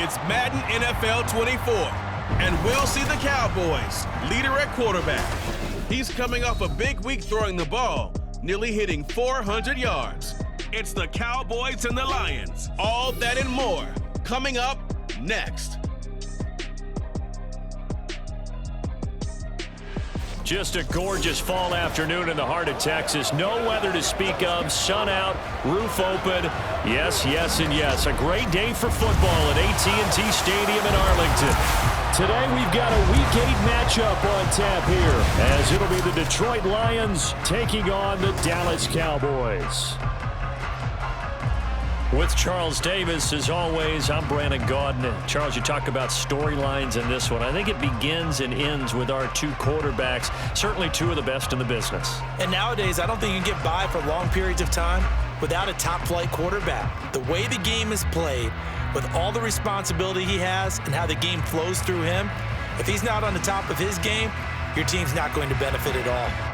It's Madden NFL 24, and we'll see the Cowboys, leader at quarterback. He's coming off a big week throwing the ball, nearly hitting 400 yards. It's the Cowboys and the Lions. All that and more, coming up next. Just a gorgeous fall afternoon in the heart of Texas. No weather to speak of. Sun out, roof open. Yes, yes, and yes. A great day for football at AT&T Stadium in Arlington. Today we've got a Week 8 matchup on tap here, as it'll be the Detroit Lions taking on the Dallas Cowboys. With Charles Davis, as always, I'm Brandon Gaudin. Charles, you talk about storylines in this one. I think it begins and ends with our two quarterbacks, certainly two of the best in the business. And nowadays, I don't think you can get by for long periods of time without a top-flight quarterback. The way the game is played, with all the responsibility he has and how the game flows through him, if he's not on the top of his game, your team's not going to benefit at all.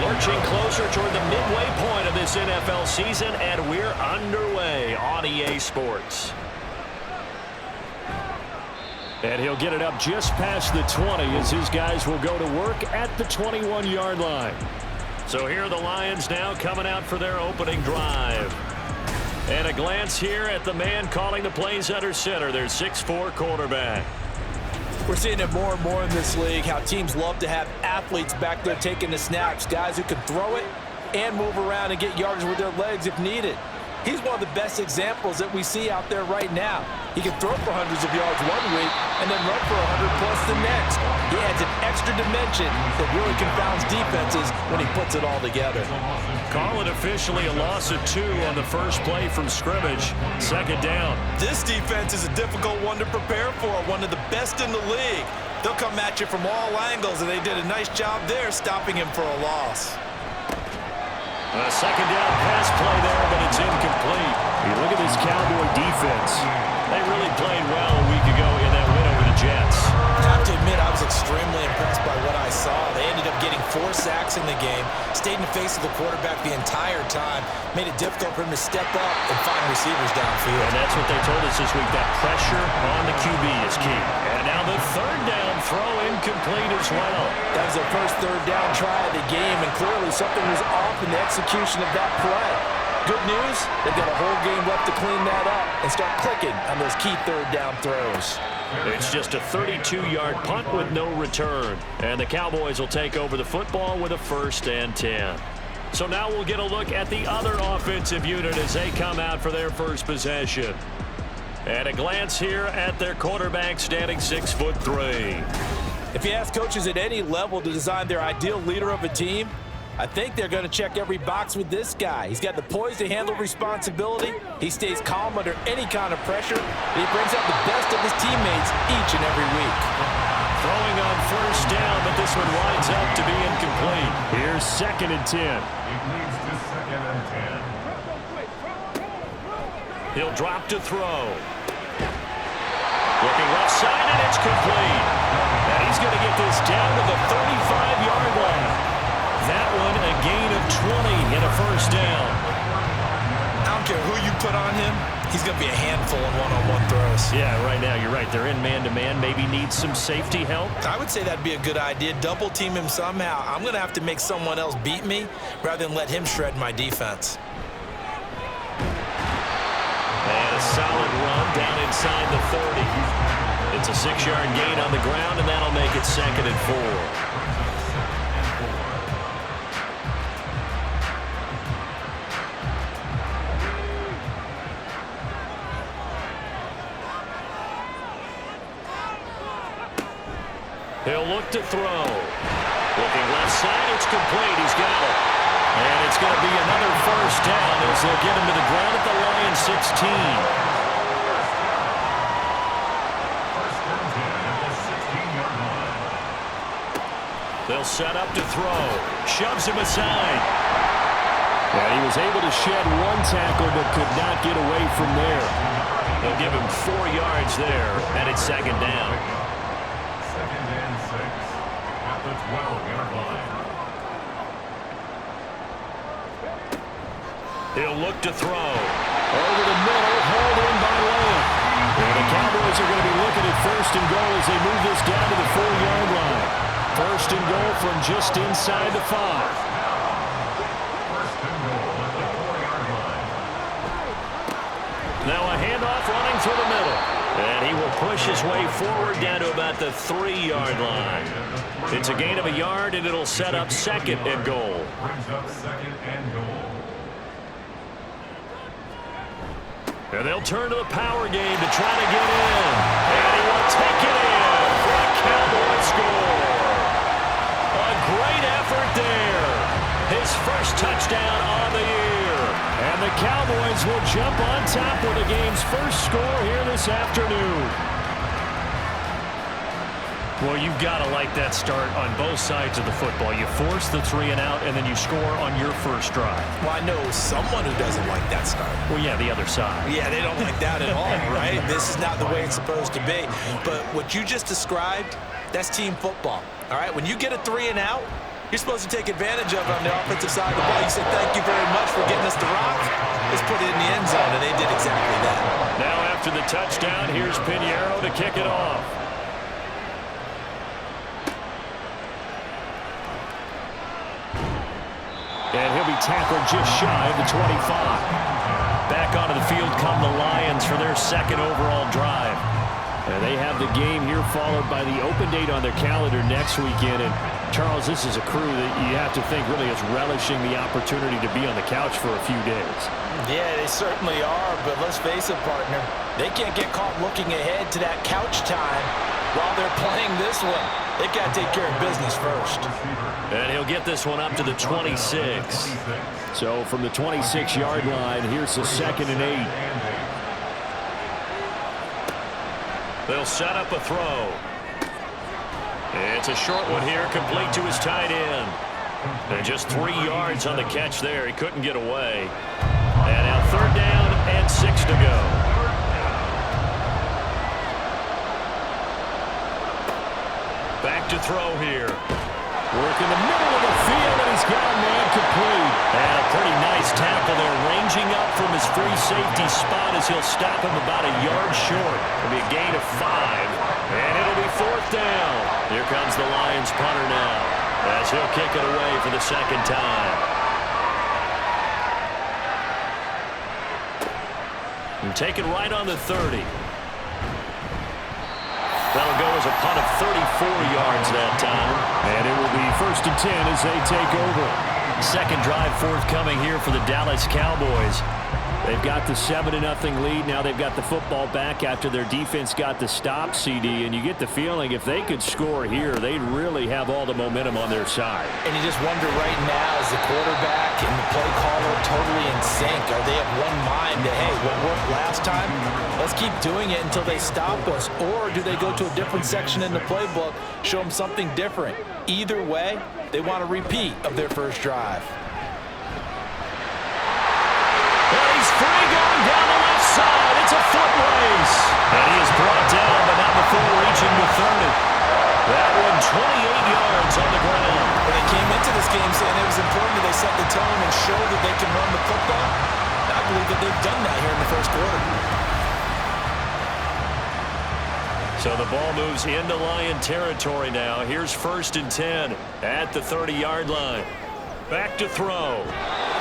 Lurching closer toward the midway point of this NFL season, and we're underway on EA Sports. And he'll get it up just past the 20 as his guys will go to work at the 21-yard line. So here are the Lions now coming out for their opening drive. And a glance here at the man calling the plays under center, their 6'4" quarterback. We're seeing it more and more in this league, how teams love to have athletes back there taking the snaps, guys who can throw it and move around and get yardage with their legs if needed. He's one of the best examples that we see out there right now. He can throw for hundreds of yards one week and then run for 100+ the next. He adds an extra dimension that really confounds defenses when he puts it all together. Call it officially a loss of 2 on the first play from scrimmage. Second down. This defense is a difficult one to prepare for, one of the best in the league. They'll come at you from all angles, and they did a nice job there stopping him for a loss. A second down pass play there, but it's incomplete. You look at this Cowboy defense. They really played well a week ago in that win over the Jets. I have to admit, I was extremely impressed by what I saw. They ended up getting 4 sacks in the game, stayed in the face of the quarterback the entire time, made it difficult for him to step up and find receivers downfield. And that's what they told us this week, that pressure on the QB is key. And now the third down throw incomplete as well. That was their first third down try of the game, and clearly something was off in the execution of that play. Good news, they've got a whole game left to clean that up and start clicking on those key third down throws. It's just a 32-yard punt with no return. And the Cowboys will take over the football with a 1st and 10. So now we'll get a look at the other offensive unit as they come out for their first possession. And a glance here at their quarterback standing 6'3". If you ask coaches at any level to design their ideal leader of a team, I think they're going to check every box with this guy. He's got the poise to handle responsibility. He stays calm under any kind of pressure. And he brings out the best of his teammates each and every week. Throwing on 1st down, but this one winds up to be incomplete. Here's 2nd and 10. It leads to 2nd and 10. He'll drop to throw. Looking left side, and it's complete. And he's going to get this down to the 35-yard line. That one a gain of 20 and a 1st down. I don't care who you put on him, he's going to be a handful in one-on-one throws. Yeah, right now you're right. They're in man-to-man. Maybe needs some safety help. I would say that'd be a good idea. Double team him somehow. I'm going to have to make someone else beat me rather than let him shred my defense. And a solid run down inside the 30. It's a 6-yard gain on the ground, and that'll make it 2nd and 4. He'll look to throw. Looking left side, it's complete. He's got it. And it's going to be another 1st down as they'll get him to the ground at the Lions 16. They'll set up to throw. Shoves him aside. And he was able to shed 1 tackle but could not get away from there. They'll give him 4 yards there, and it's 2nd down. 2nd and 6 at the 12-yard line. He'll look to throw. Over the middle, hauled in by Lamb. And the Cowboys are going to be looking at first and goal as they move this down to the 4-yard line. First and goal from just inside the 5. First and goal at the 4-yard line. Now a handoff running through the middle. And he will push his way forward down to about the 3-yard line. It's a gain of a yard, and it'll set up second and goal. Brings up second and goal. And they'll turn to the power game to try to get in. And he will take it in for a Cowboy score. A great effort there. His first touchdown on the year. And the Cowboys will jump on top with the game's first score here this afternoon. Well, you've got to like that start on both sides of the football. You force the 3 and out, and then you score on your first drive. Well, I know someone who doesn't like that start. Well, yeah, the other side. Yeah, they don't like that at all, right? This is not the way it's supposed to be. But what you just described, that's team football, all right? When you get a 3 and out, you're supposed to take advantage of it on the offensive side of the ball. You said, thank you very much for getting us the rock. Let's put it in the end zone, and they did exactly that. Now after the touchdown, here's Pinheiro to kick it off. And he'll be tackled just shy of the 25. Back onto the field come the Lions for their second overall drive. And they have the game here followed by the open date on their calendar next weekend. And Charles, this is a crew that you have to think really is relishing the opportunity to be on the couch for a few days. Yeah, they certainly are, but let's face it, partner. They can't get caught looking ahead to that couch time while they're playing this one. They've got to take care of business first. And he'll get this one up to the 26. So from the 26-yard line, here's the 2nd and 8. They'll set up a throw. It's a short one here, complete to his tight end. And just 3 yards on the catch there. He couldn't get away. And now 3rd down and 6 to go. Back to throw here. Work in the middle of the field, and he's got a man complete. And a pretty nice tackle there, ranging up from his free safety spot as he'll stop him about a yard short. It'll be a gain of 5, and it'll be 4th down. Here comes the Lions punter now, as he'll kick it away for the 2nd time. And take it right on the 30. That'll go as a punt of 34 yards that time. And it will be 1st and 10 as they take over. Second drive forthcoming here for the Dallas Cowboys. They've got the 7-0 lead. Now they've got the football back after their defense got the stop, CD. And you get the feeling if they could score here, they'd really have all the momentum on their side. And you just wonder right now, is the quarterback and the play caller totally in sync? Are they of one mind that, hey, what worked last time, let's keep doing it until they stop us? Or do they go to a different section in the playbook, show them something different? Either way, they want a repeat of their first drive. He's free going down the left side. It's a foot race. And he is brought down, but not before reaching the 30. That one 28 yards on the ground. When they came into this game saying it was important that they set the tone and show that they can run the football, I believe that they've done that here in the first quarter. So the ball moves into Lion territory now. Here's 1st and 10 at the 30-yard line. Back to throw.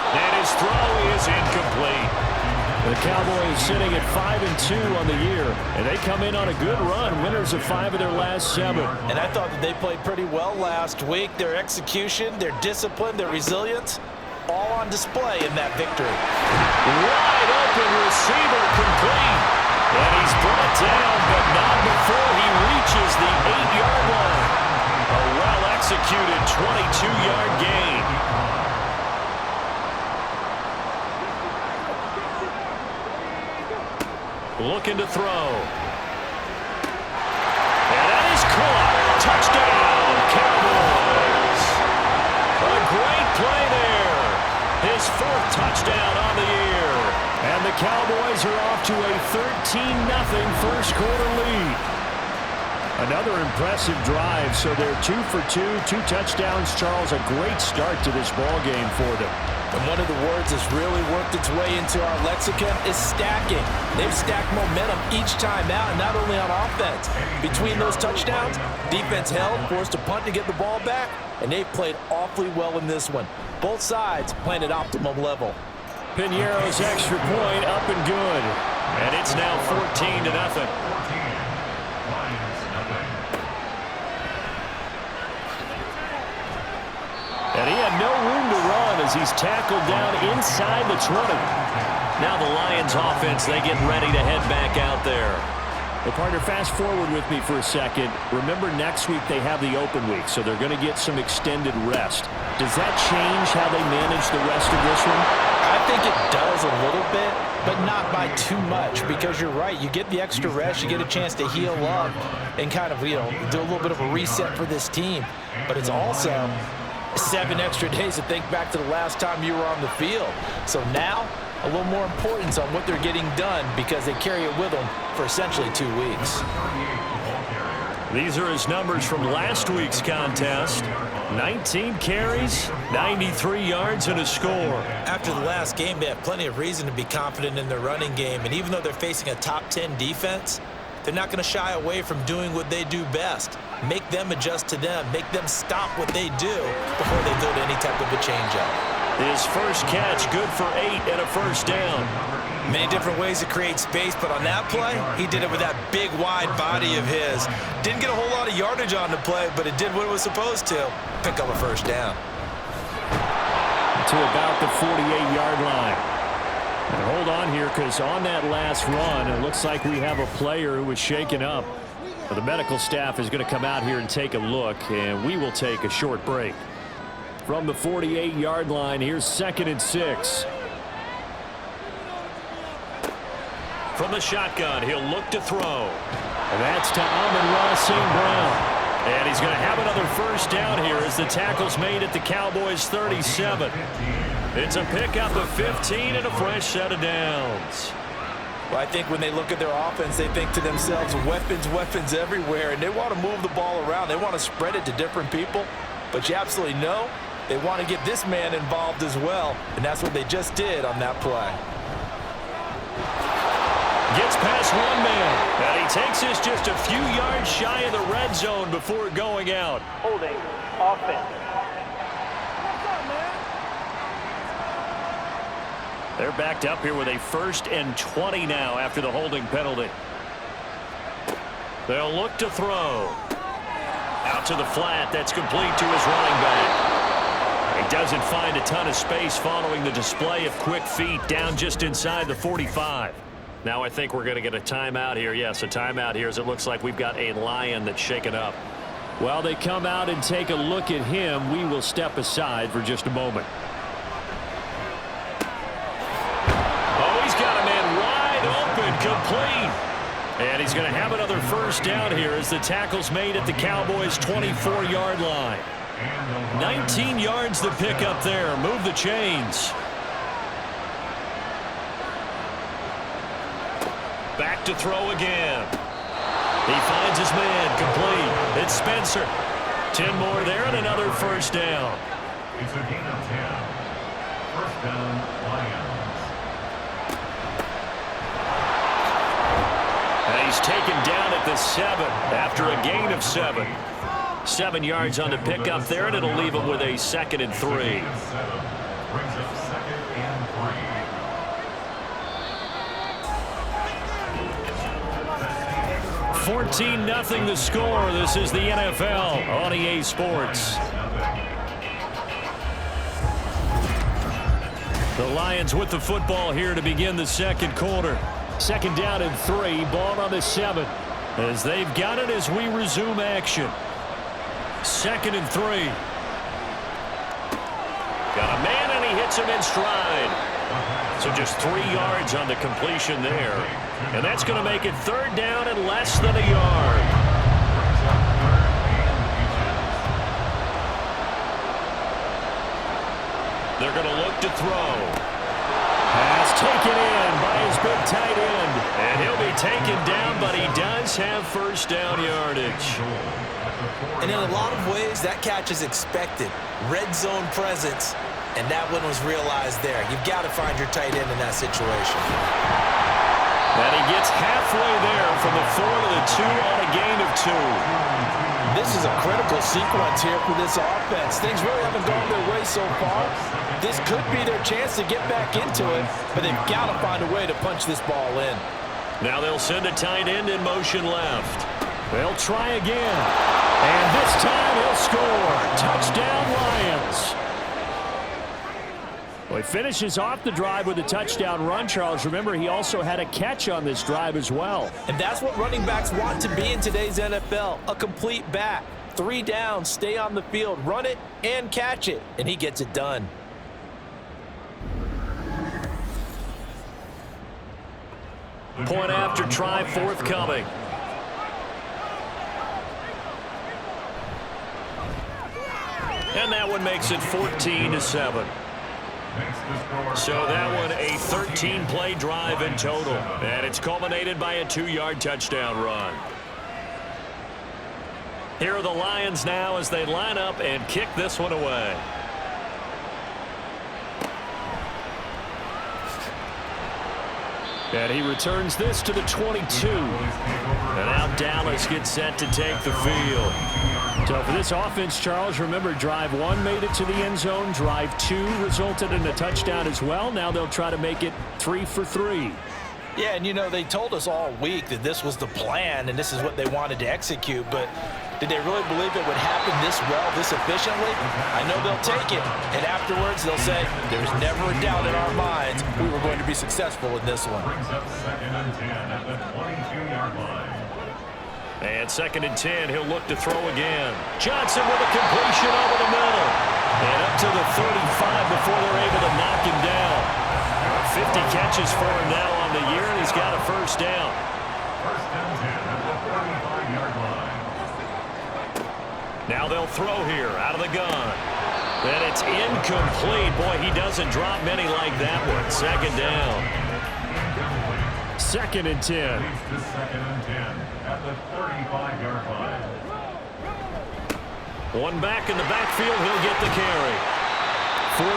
And his throw is incomplete. The Cowboys sitting at 5-2 on the year, and they come in on a good run, winners of 5 of their last 7. And I thought that they played pretty well last week. Their execution, their discipline, their resilience, all on display in that victory. Wide open receiver complete. And he's brought down, but not before he reaches the 8-yard line. A well-executed 22-yard gain. Looking to throw. And that is caught. Touchdown, Cowboys. A great play there. His 4th touchdown on the year. And the Cowboys are off to a 13-0 first quarter lead. Another impressive drive, so they're 2 for 2, 2 touchdowns. Charles, a great start to this ball game for them. And one of the words that's really worked its way into our lexicon is stacking. They've stacked momentum each time out, and not only on offense. Between those touchdowns, defense held, forced a punt to get the ball back, and they've played awfully well in this one. Both sides playing at optimum level. Piñeiro's extra point up and good. And it's now 14-0. And he had no room to run as he's tackled down inside the 20. Now the Lions offense, they get ready to head back out there. Well, partner, fast forward with me for a second. Remember, next week they have the open week, so they're going to get some extended rest. Does that change how they manage the rest of this one? I think it does a little bit, but not by too much, because you're right. You get the extra rest, you get a chance to heal up and kind of, do a little bit of a reset for this team. But it's also 7 extra days to think back to the last time you were on the field. So now, a little more importance on what they're getting done because they carry it with them for essentially 2 weeks. These are his numbers from last week's contest. 19 carries, 93 yards, and a score. After the last game, they have plenty of reason to be confident in their running game. And even though they're facing a top 10 defense, they're not going to shy away from doing what they do best. Make them adjust to them. Make them stop what they do before they go to any type of a change-up. His first catch, good for 8 and a first down. Many different ways to create space, but on that play, he did it with that big, wide body of his. Didn't get a whole lot of yardage on the play, but it did what it was supposed to. Pick up a first down. To about the 48-yard line. And hold on here, because on that last run, it looks like we have a player who was shaken up. The medical staff is going to come out here and take a look, and we will take a short break. From the 48-yard line, here's 2nd and 6. From the shotgun, he'll look to throw. And that's to Amon-Ra St. Brown. And he's going to have another first down here as the tackle's made at the Cowboys' 37. It's a pickup of 15 and a fresh set of downs. Well, I think when they look at their offense, they think to themselves, weapons, weapons everywhere, and they want to move the ball around. They want to spread it to different people, but you absolutely know they want to get this man involved as well, and that's what they just did on that play. Gets past one man, and he takes this just a few yards shy of the red zone before going out. Holding offense. They're backed up here with a 1st and 20 now after the holding penalty. They'll look to throw. Out to the flat. That's complete to his running back. He doesn't find a ton of space following the display of quick feet down just inside the 45. Now I think we're going to get a timeout here. Yes, a timeout here as it looks like we've got a Lion that's shaken up. While they come out and take a look at him, we will step aside for just a moment. Oh, he's got a man wide open, complete. And he's going to have another first down here as the tackle's made at the Cowboys' 24-yard line. 19 yards the pick up there. Move the chains. Back to throw again. He finds his man complete. It's Spencer. 10 more there and another first down. It's a gain of 10. First down, Lions. And he's taken down at the 7 after a gain of 7. 7 yards on the pickup there, and it'll leave him with a 2nd and 3. Brings up 2nd and 14-0 the score. This is the NFL on EA Sports. The Lions with the football here to begin the second quarter. 2nd down and 3, ball on the 7. As they've got it as we resume action. 2nd and 3. Got a man and he hits him in stride. So just 3 yards on the completion there. And that's going to make it 3rd down and less than a yard. They're going to look to throw. Pass taken in by his big tight end. And he'll be taken down, but he does have first down yardage. And in a lot of ways, that catch is expected. Red zone presence. And that one was realized there. You've got to find your tight end in that situation. And he gets halfway there from the 4 to the 2 on a gain of 2. This is a critical sequence here for this offense. Things really haven't gone their way so far. This could be their chance to get back into it, but they've got to find a way to punch this ball in. Now they'll send a tight end in motion left. They'll try again. And this time he'll score. Touchdown, Lions. Well, he finishes off the drive with a touchdown run, Charles. Remember, he also had a catch on this drive as well. And that's what running backs want to be in today's NFL, a complete back. 3 down, stay on the field, run it, and catch it. And he gets it done. Point after try forthcoming. And that one makes it 14-7. So that one a 13-play drive in total. And it's culminated by a 2-yard touchdown run. Here are the Lions now as they line up and kick this one away. And he returns this to the 22. And now Dallas gets set to take the field. So for this offense, Charles, remember, drive 1 made it to the end zone. Drive 2 resulted in a touchdown as well. Now they'll try to make it 3 for 3. Yeah, and you know, they told us all week that this was the plan and this is what they wanted to execute, but did they really believe it would happen this well, this efficiently? I know they'll take it, and afterwards they'll say, there's never a doubt in our minds we were going to be successful in this one. Brings up 2nd and 10 at the 22-yard line. And 2nd and 10, he'll look to throw again. Johnson with a completion over the middle. And up to the 35 before they're able to knock him down. 50 catches for him now on the year, and he's got a first down. 1st and 10 at the 35-yard line. Now they'll throw here out of the gun. And it's incomplete. Boy, he doesn't drop many like that one. 2nd down. 2nd and 10. Leads to 2nd and 10 at the 35-yard line. One back in the backfield, he'll get the carry. 45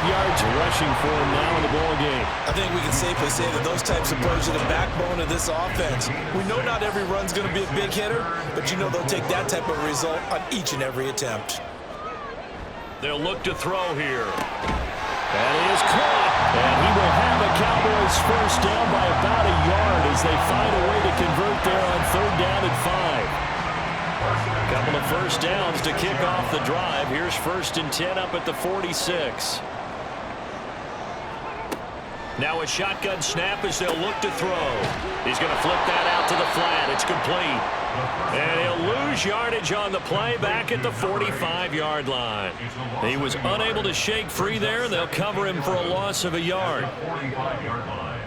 yards rushing for him now in the ball game. I think we can safely say that those types of plays are the backbone of this offense. We know not every run's going to be a big hitter, but you know they'll take that type of result on each and every attempt. They'll look to throw here. That is caught. And he will have a Cowboys first down by about a yard as they find a way to convert there on 3rd down and 5. Couple of first downs to kick off the drive. Here's 1st and 10 up at the 46. Now a shotgun snap as they'll look to throw. He's going to flip that out to the flat. It's complete. And he'll lose yardage on the play back at the 45-yard line. He was unable to shake free there. They'll cover him for a loss of a yard. 45-yard line.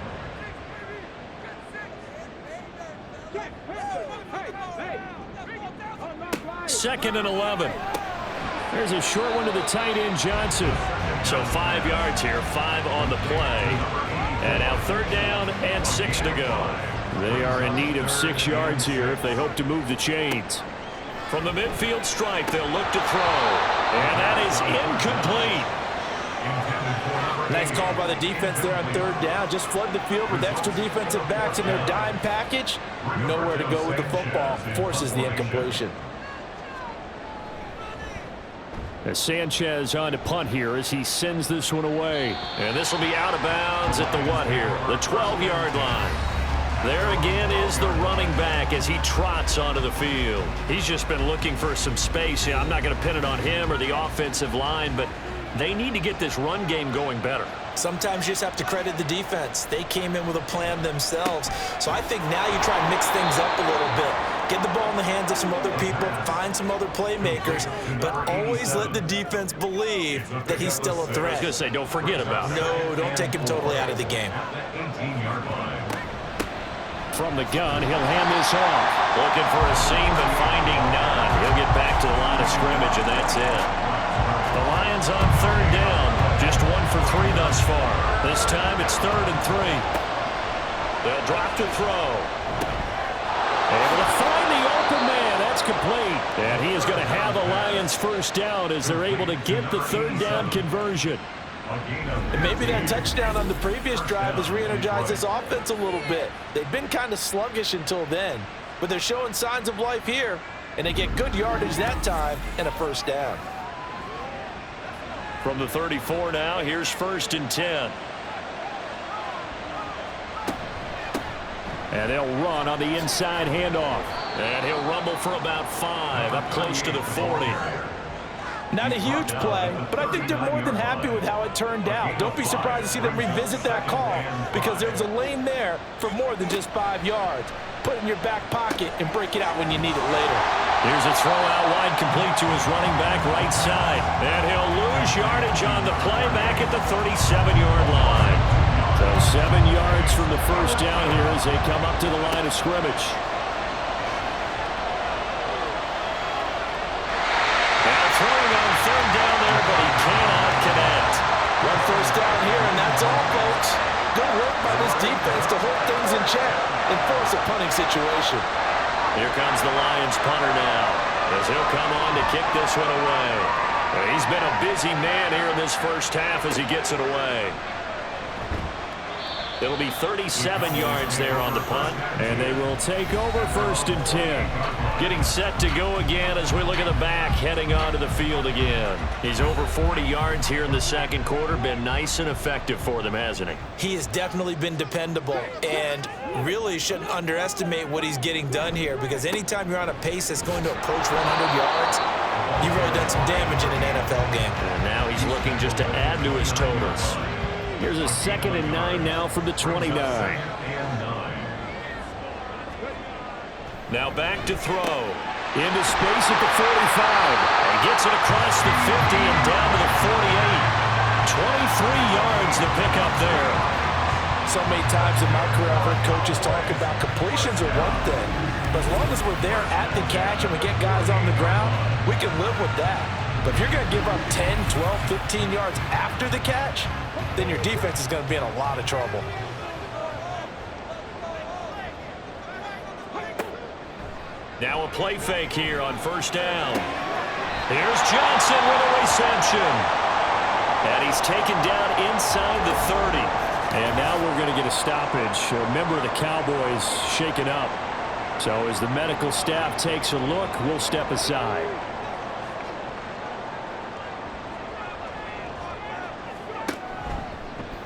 2nd and 11. There's a short one to the tight end, Johnson. So 5 yards here, 5 on the play. And now 3rd down and 6 to go. They are in need of 6 yards here if they hope to move the chains. From the midfield stripe, they'll look to throw. And that is incomplete. Nice call by the defense there on 3rd down. Just flood the field with extra defensive backs in their dime package. Nowhere to go with the football. Forces the incompletion. As Sanchez on to punt here as he sends this one away. And this will be out of bounds at the what here? The 12-yard line. There again is the running back as he trots onto the field. He's just been looking for some space. Yeah, I'm not going to pin it on him or the offensive line, but they need to get this run game going better. Sometimes you just have to credit the defense. They came in with a plan themselves. So I think now you try and mix things up a little bit. Get the ball in the hands of some other people, find some other playmakers, but always let the defense believe that he's still a threat. I was going to say, don't forget about it. No, don't take him totally out of the game. From the gun, he'll hand this off. Looking for a seam, but finding none. He'll get back to the line of scrimmage, and that's it. The Lions on 3rd down. Just 1 for 3 thus far. This time it's 3rd and 3. They'll drop to throw. Able to find the open man. that's complete. And he is going to have a Lions first down as they're able to get the third down conversion. And maybe that touchdown on the previous drive has re-energized this offense a little bit. They've been kind of sluggish until then, but they're showing signs of life here, and they get good yardage that time and a first down. From the 34 now, here's 1st and 10. And they'll run on the inside handoff. And he'll rumble for about 5, up close to the 40. Not a huge play, but I think they're more than happy with how it turned out. Don't be surprised to see them revisit that call because there's a lane there for more than just 5 yards. Put it in your back pocket and break it out when you need it later. Here's a throw out wide complete to his running back right side. And he'll lose yardage on the play back at the 37-yard line. So 7 yards from the first down here as they come up to the line of scrimmage. Throwing on third down there, but he cannot connect. One first down here, and that's all, folks. Good work by this defense to hold things in check and force a punting situation. Here comes the Lions punter now, as he'll come on to kick this one away. He's been a busy man here in this first half as he gets it away. It'll be 37 yards there on the punt. And they will take over 1st and 10. Getting set to go again as we look at the back heading onto the field again. He's over 40 yards here in the second quarter. Been nice and effective for them, hasn't he? He has definitely been dependable and really shouldn't underestimate what he's getting done here because anytime you're on a pace that's going to approach 100 yards, you've really done some damage in an NFL game. And now he's looking just to add to his totals. Here's a 2nd and 9 now from the 29. Now back to throw. Into space at the 45. And gets it across the 50 and down to the 48. 23 yards to pick up there. So many times in my career I've heard coaches talk about completions are one thing. But as long as we're there at the catch and we get guys on the ground, we can live with that. But if you're going to give up 10, 12, 15 yards after the catch, then your defense is going to be in a lot of trouble. Now a play fake here on first down. Here's Johnson with a reception. And he's taken down inside the 30. And now we're going to get a stoppage. A member of the Cowboys shaken up. So as the medical staff takes a look, we'll step aside.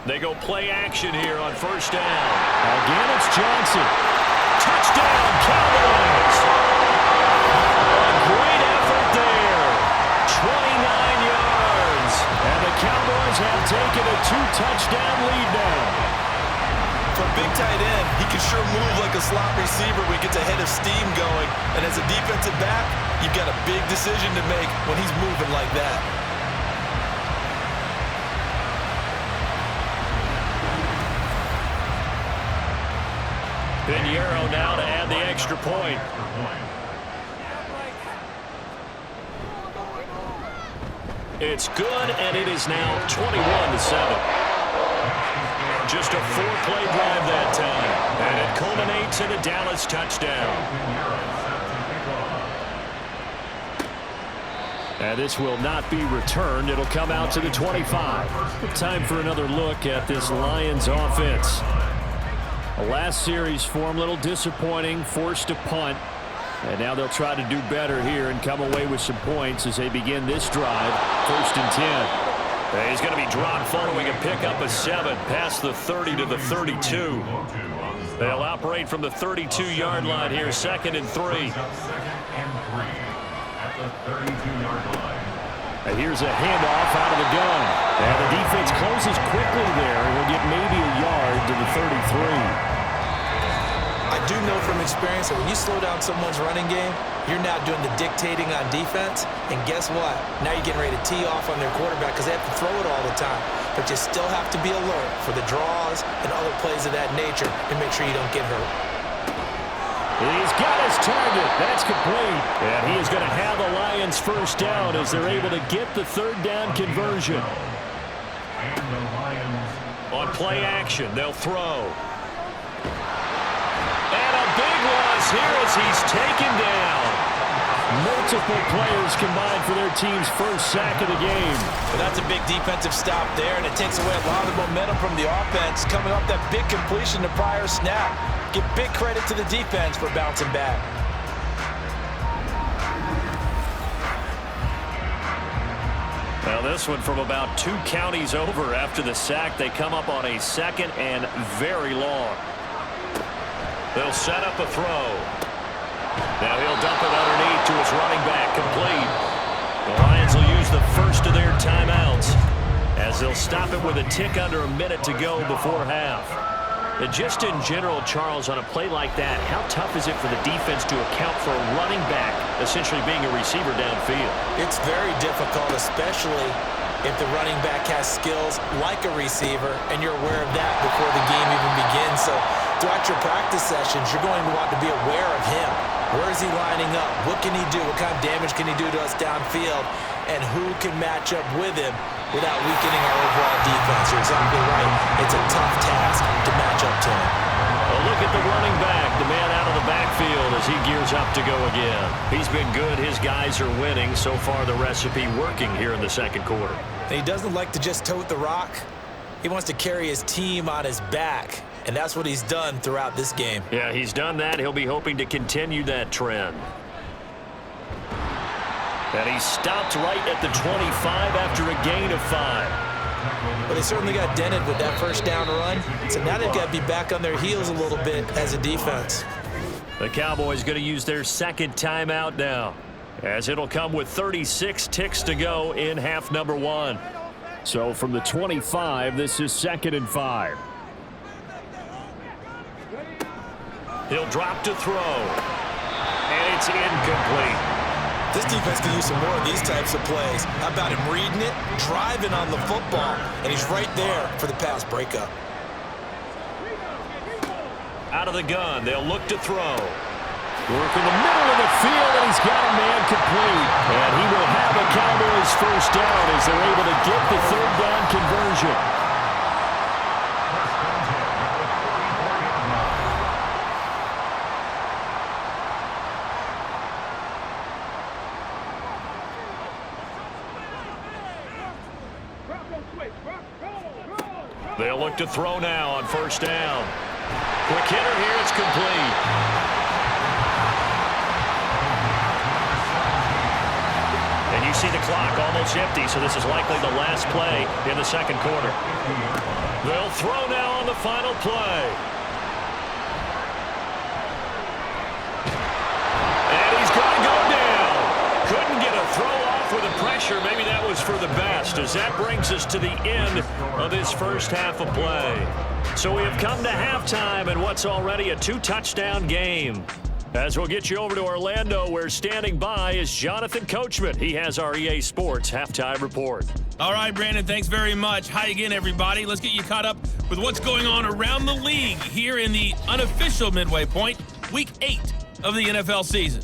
They go play action here on first down. Again, it's Johnson. Touchdown, Cowboys! A great effort there. 29 yards. And the Cowboys have taken a 2-touchdown lead now. For a big tight end, he can sure move like a slot receiver when he gets a head of steam going. And as a defensive back, you've got a big decision to make when he's moving like that. Pinheiro now to add the extra point. It's good, and it is now 21-7. Just a 4-play drive that time, and it culminates in a Dallas touchdown. And this will not be returned. It'll come out to the 25. Time for another look at this Lions offense. The last series for him, a little disappointing, forced a punt. And now they'll try to do better here and come away with some points as they begin this drive. 1st and 10. He's going to be dropped following a pickup of 7 past the 30 to the 32. They'll operate from the 32-yard line here, 2nd and 3. And here's a handoff out of the gun. And the defense closes quickly there. He'll get maybe a yard to the 33. I do know from experience that when you slow down someone's running game, you're now doing the dictating on defense. And guess what? Now you're getting ready to tee off on their quarterback because they have to throw it all the time. But you still have to be alert for the draws and other plays of that nature and make sure you don't get hurt. He's got his target. That's complete. And he is going to have the Lions first down as they're able to get the third down conversion. On play action, they'll throw. And a big loss here as he's taken down. Multiple players combined for their team's first sack of the game. Well, that's a big defensive stop there, and it takes away a lot of the momentum from the offense coming off that big completion the prior snap. Give big credit to the defense for bouncing back. Well, this one from about 2 counties over after the sack. They come up on a second and very long. They'll set up a throw. Now he'll dump it underneath to his running back, complete. The Lions will use the first of their timeouts as they'll stop it with a tick under a minute to go before half. And just in general, Charles, on a play like that, how tough is it for the defense to account for a running back essentially being a receiver downfield? It's very difficult, especially if the running back has skills like a receiver, and you're aware of that before the game even begins. So throughout your practice sessions, you're going to want to be aware of him. Where is he lining up? What can he do? What kind of damage can he do to us downfield? And who can match up with him without weakening our overall defense? You're exactly right. It's a tough task to match up to him. Well, look at the running back, the man out of the backfield as he gears up to go again. He's been good. His guys are winning. So far, the recipe working here in the second quarter. And he doesn't like to just tote the rock. He wants to carry his team on his back. And that's what he's done throughout this game. Yeah, he's done that. He'll be hoping to continue that trend. And he stopped right at the 25 after a gain of 5. But they certainly got dented with that first down run. So now they've got to be back on their heels a little bit as a defense. The Cowboys going to use their second timeout now, as it'll come with 36 ticks to go in half number 1. So from the 25, this is 2nd and 5. He'll drop to throw. And it's incomplete. This defense can use some more of these types of plays. How about him reading it, driving on the football, and he's right there for the pass breakup. Out of the gun, they'll look to throw. Work in the middle of the field, and he's got a man complete. And he will have a Cowboys first down as they're able to get the third down conversion. They'll look to throw now on first down. Quick hitter here, it's complete. And you see the clock almost empty, so this is likely the last play in the second quarter. They'll throw now on the final play. And he's going to go down. Couldn't get a throw off with the pressure. Maybe that was for the best, as that brings us to the end of this first half of play. So we have come to halftime in what's already a 2-touchdown game. As we'll get you over to Orlando, where standing by is Jonathan Coachman. He has our EA Sports halftime report. All right, Brandon, thanks very much. Hi again, everybody. Let's get you caught up with what's going on around the league here in the unofficial midway point, Week 8 of the NFL season.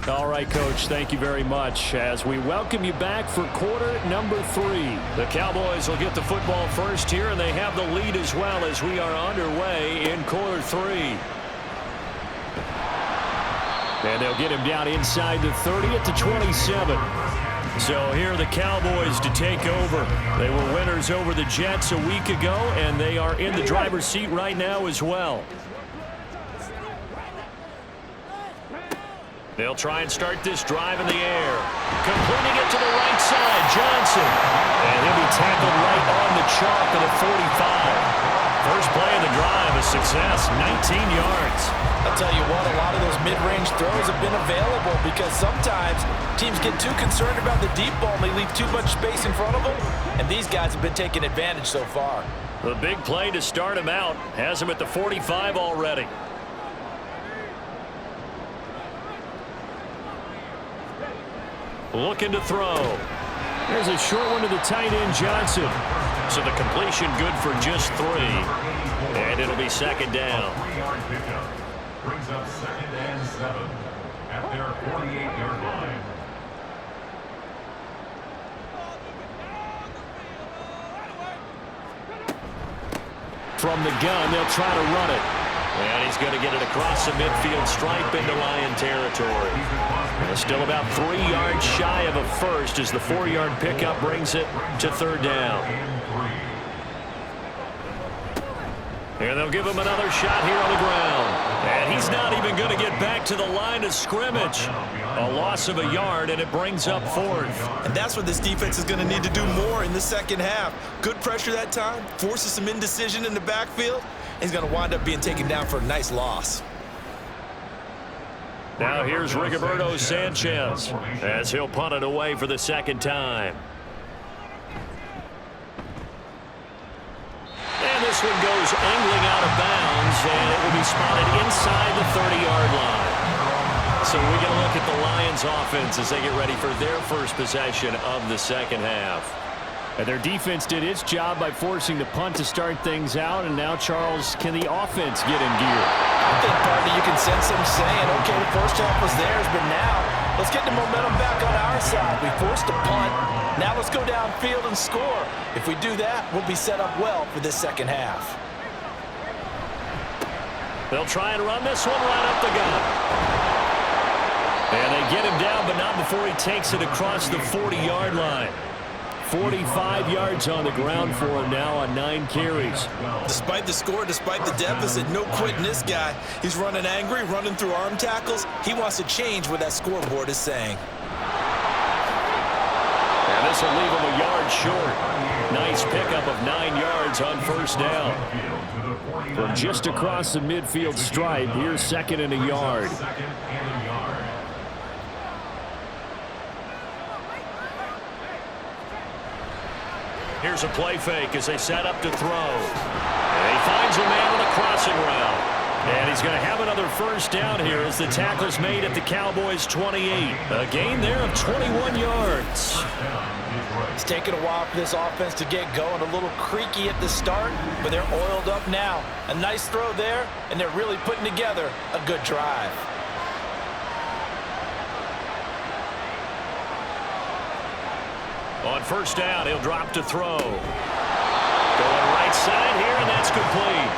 All right, Coach, thank you very much. As we welcome you back for quarter number 3. The Cowboys will get the football first here, and they have the lead as well as we are underway in quarter 3. And they'll get him down inside the 30 at the 27. So here are the Cowboys to take over. They were winners over the Jets a week ago, and they are in the driver's seat right now as well. They'll try and start this drive in the air. Completing it to the right side, Johnson. And he'll be tackled right on the chalk of the 45. First play of the drive, a success, 19 yards. I'll tell you what, a lot of those mid-range throws have been available because sometimes teams get too concerned about the deep ball and they leave too much space in front of them. and these guys have been taking advantage so far. The big play to start him out has him at the 45 already. Looking to throw. There's a short one to the tight end, Johnson. So the completion good for just 3. And it'll be second down. A 3-yard pickup brings up 2nd and 7 at their 48-yard line. From the gun, they'll try to run it. And he's going to get it across the midfield stripe into Lion territory. And still about 3 yards shy of a first as the 4-yard pickup brings it to third down. And they'll give him another shot here on the ground. And he's not even going to get back to the line of scrimmage. A loss of a yard, and it brings up 4th. And that's what this defense is going to need to do more in the second half. Good pressure that time, forces some indecision in the backfield. He's going to wind up being taken down for a nice loss. Now here's Rigoberto Sanchez as he'll punt it away for the second time. And this one goes angling out of bounds, and it will be spotted inside the 30-yard line. So we get a look at the Lions offense as they get ready for their first possession of the second half. And their defense did its job by forcing the punt to start things out, and now, Charles, can the offense get in gear? I think, partner, you can sense them saying, okay, the first half was theirs, but now let's get the momentum back on our side. We forced a punt. Now let's go downfield and score. If we do that, we'll be set up well for this second half. They'll try and run this one right up the gut. And they get him down, but not before he takes it across the 40-yard line. 45 yards on the ground for him now on 9 carries. Despite the score, despite the deficit, no quitting this guy. He's running angry, running through arm tackles. He wants to change what that scoreboard is saying. And this will leave him a yard short. Nice pickup of 9 yards on first down. From just across the midfield stripe, here's 2nd and a yard. Here's a play fake as they set up to throw. And he finds a man on the crossing route. And he's going to have another first down here as the tackle's made at the Cowboys' 28. A gain there of 21 yards. It's taken a while for this offense to get going. A little creaky at the start, but they're oiled up now. A nice throw there, and they're really putting together a good drive. On first down, he'll drop to throw. Going right side here, and that's complete.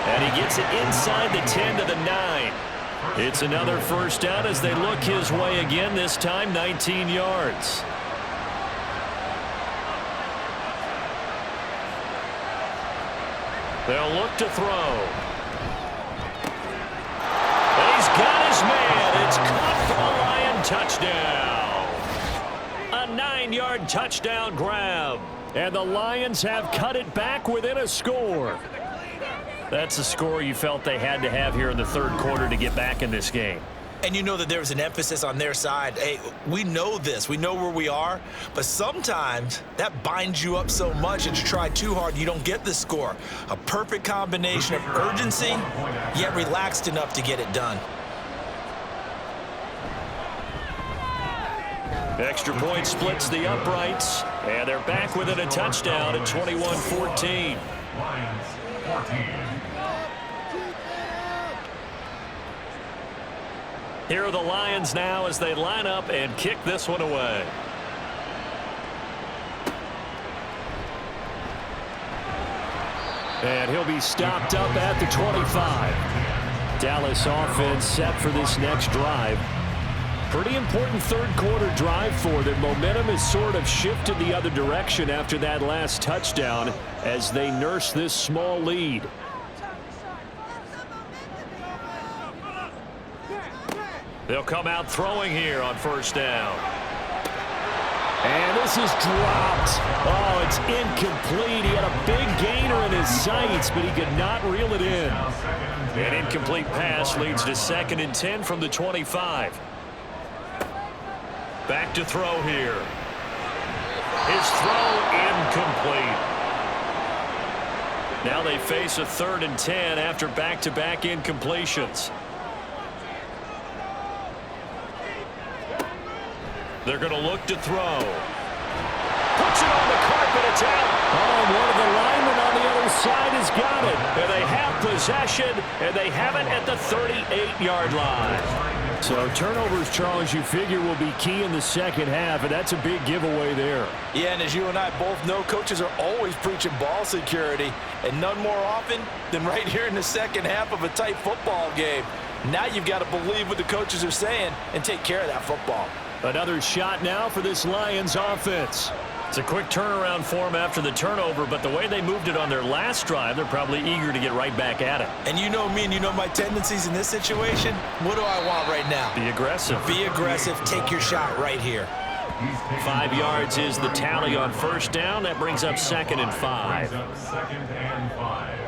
And he gets it inside the 10 to the 9. It's another first down as they look his way again, this time 19 yards. They'll look to throw. And he's got his man. It's caught for the Lion touchdown. A 9-yard touchdown grab. And the Lions have cut it back within a score. That's the score you felt they had to have here in the third quarter to get back in this game. And you know that there was an emphasis on their side. Hey, we know this. We know where we are. But sometimes that binds you up so much that you try too hard, you don't get the score. A perfect combination of urgency, yet relaxed enough to get it done. Extra point splits the uprights, and they're back within a touchdown at 21-14. Lions 14. Here are the Lions now as they line up and kick this one away. And he'll be stopped up at the 25. Dallas offense set for this next drive. Pretty important third quarter drive for them. Momentum has sort of shifted the other direction after that last touchdown as they nurse this small lead. They'll come out throwing here on first down. And this is dropped. Oh, it's incomplete. He had a big gainer in his sights, but he could not reel it in. An incomplete pass leads to 2nd and 10 from the 25. Back to throw here. His throw incomplete. Now they face a 3rd and 10 after back-to-back incompletions. They're going to look to throw. Puts it on the carpet. It's out. Oh, and one of the linemen on the other side has got it. And they have possession, and they have it at the 38-yard line. So turnovers, Charles, you figure will be key in the second half, and that's a big giveaway there. Yeah, and as you and I both know, coaches are always preaching ball security, and none more often than right here in the second half of a tight football game. Now you've got to believe what the coaches are saying and take care of that football. Another shot now for this Lions offense. It's a quick turnaround for them after the turnover, but the way they moved it on their last drive, they're probably eager to get right back at it. And you know me and you know my tendencies in this situation. What do I want right now? Be aggressive. Be aggressive. Take your shot right here. 5 yards is the tally on first down. That brings up 2nd and 5. Second and 5.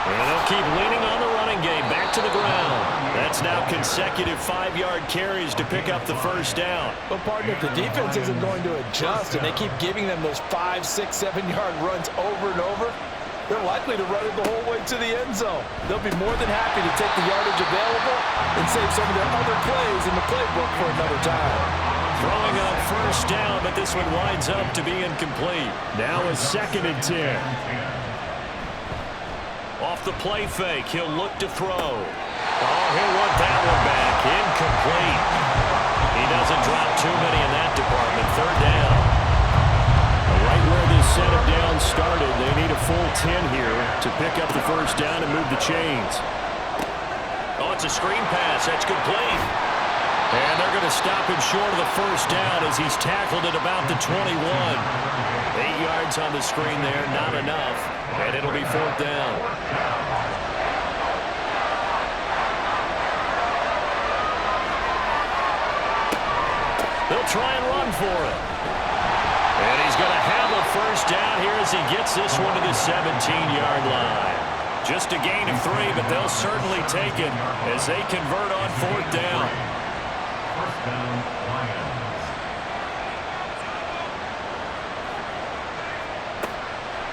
And they'll keep leaning on the running game. Back to the ground. That's now consecutive 5-yard carries to pick up the first down. But, partner, if the defense isn't going to adjust and they keep giving them those 5, 6, 7-yard runs over and over, they're likely to run it the whole way to the end zone. They'll be more than happy to take the yardage available and save some of their other plays in the playbook for another time. Throwing on first down, but this one winds up to be incomplete. Now a 2nd and 10. Off the play fake, he'll look to throw. Oh, he'll want that one back. Incomplete. He doesn't drop too many in that department. 3rd down. Right where this set of downs started, they need a full 10 here to pick up the first down and move the chains. Oh, it's a screen pass. That's complete. And they're going to stop him short of the first down as he's tackled at about the 21. 8 yards on the screen there, not enough. And it'll be 4th down. They'll try and run for it. And he's going to have a first down here as he gets this one to the 17-yard line. Just a gain of 3, but they'll certainly take it as they convert on 4th down. First down, Lions.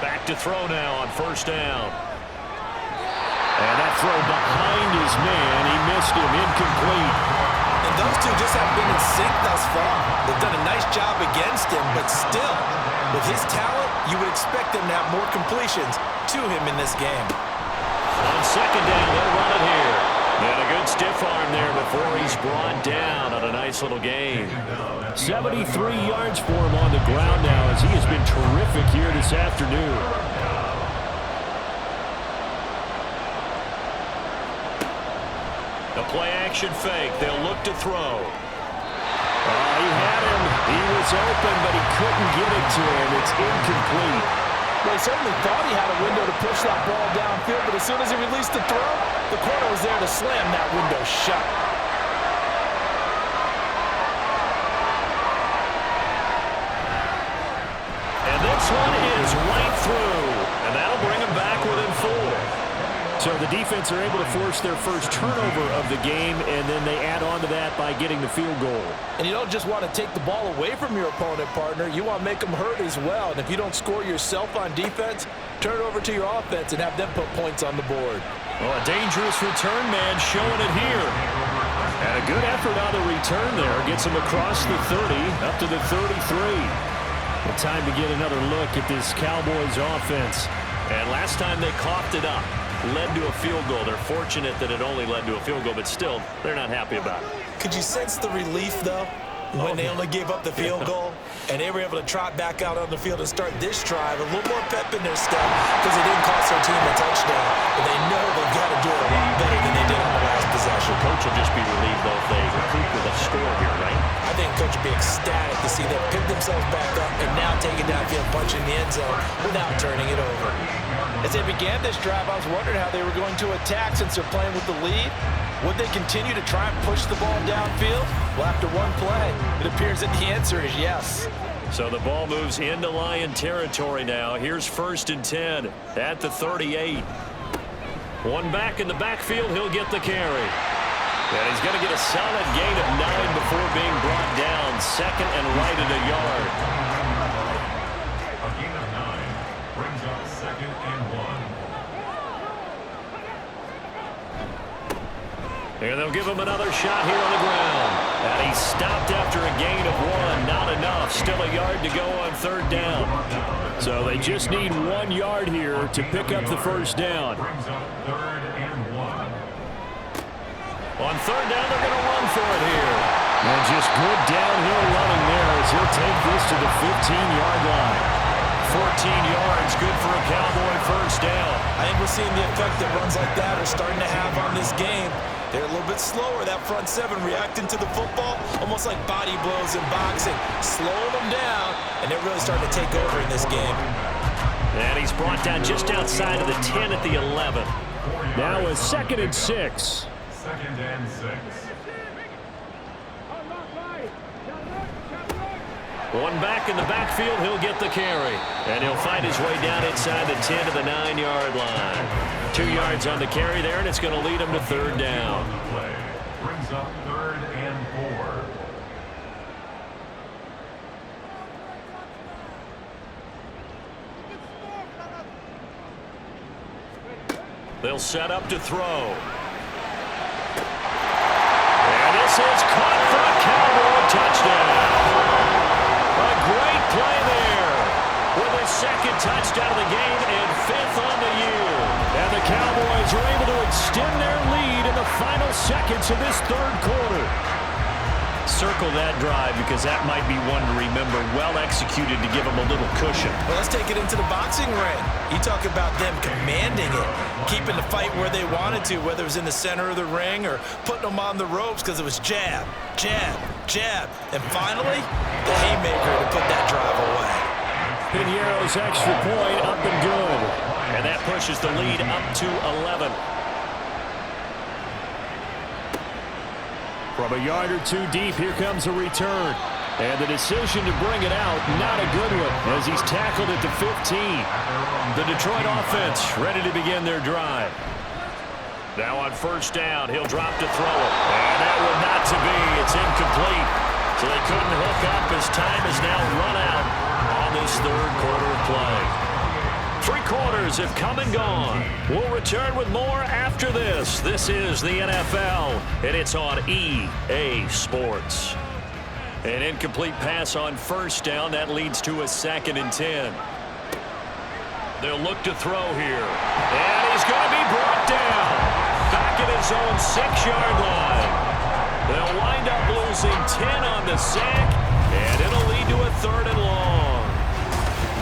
Back to throw now on first down. And that throw behind his man. He missed him. Incomplete. And those two just haven't been in sync thus far. They've done a nice job against him, but still, with his talent, you would expect them to have more completions to him in this game. On 2nd down, they'll run it here. And a good stiff arm there before he's brought down on a nice little gain. 73 yards for him on the ground now as he has been terrific here this afternoon. The play-action fake. They'll look to throw. He had him. He was open, but he couldn't get it to him. It's incomplete. Well, he certainly thought he had a window to push that ball downfield, but as soon as he released the throw, the corner was there to slam that window shut. And this one is right through. And that'll bring him back within 4. So the defense are able to force their first turnover of the game, and then they add on to that by getting the field goal. And you don't just want to take the ball away from your opponent, partner. You want to make them hurt as well. And if you don't score yourself on defense, turn it over to your offense and have them put points on the board. Well, a dangerous return man showing it here. And a good effort on the return there. Gets him across the 30, up to the 33. Well, time to get another look at this Cowboys offense. And last time they coughed it up, led to a field goal. They're fortunate that it only led to a field goal, but still, they're not happy about it. Could you sense the relief, though, when they only gave up the field goal and they were able to trot back out on the field and start this drive, a little more pep in their step because it didn't cost their team a touchdown, but they know they've got to do it a lot better than they did on the last possession. The coach will just be relieved, though, if they recoup with a score here, right? I think coach would be ecstatic to see them pick themselves back up and now take it downfield, punching the end zone without turning it over. As they began this drive, I was wondering how they were going to attack since they're playing with the lead. Would they continue to try and push the ball downfield? Well, after one play, it appears that the answer is yes. So the ball moves into Lion territory now. Here's 1st and 10 at the 38. One back in the backfield, he'll get the carry. And he's going to get a solid gain of 9 before being brought down. Second and right at a yard. A gain of 9 brings up 2nd and 1. And they'll give him another shot here on the ground. And he's stopped after a gain of 1. Not enough. Still a yard to go on 3rd down. So they just need 1 yard here to pick up the first down. Brings up 3rd and 1. On 3rd down, they're going to run for it here. And just good downhill running there as he'll take this to the 15-yard line. 14 yards, good for a Cowboy first down. I think we're seeing the effect that runs like that are starting to have on this game. They're a little bit slower, that front 7, reacting to the football, almost like body blows in boxing. Slowing them down, and they're really starting to take over in this game. And he's brought down just outside of the 10 at the 11. Now a 2nd and 6. 2nd and 6. One back in the backfield, he'll get the carry. And he'll find his way down inside the 10 to the 9-yard line. 2 yards on the carry there, and it's going to lead him to 3rd down. Play brings up 3rd and 4. They'll set up to throw. And this is caught for a Cowboy touchdown. A great play there with his 2nd touchdown of the game and 5th on the year. And the Cowboys are able to extend their lead in the final seconds of this 3rd quarter. Circle that drive because that might be one to remember. Well executed to give them a little cushion. Well, let's take it into the boxing ring. You talk about them commanding it, keeping the fight where they wanted to, whether it was in the center of the ring or putting them on the ropes because it was jab, jab, jab. And finally, the haymaker to put that drive away. Piñeiro's extra point up and good. And that pushes the lead up to 11. From a yard or 2 deep, here comes a return. And the decision to bring it out, not a good one, as he's tackled at the 15. The Detroit offense ready to begin their drive. Now on 1st down, he'll drop to throw it. And that one not to be. It's incomplete. So they couldn't hook up as time has now run out on this 3rd quarter of play. 3 quarters have come and gone. We'll return with more after this. This is the NFL, and it's on EA Sports. An incomplete pass on 1st down. That leads to a 2nd and 10. They'll look to throw here. And he's going to be brought down. Back at his own 6-yard line. They'll wind up losing 10 on the sack, and it'll lead to a 3rd and long.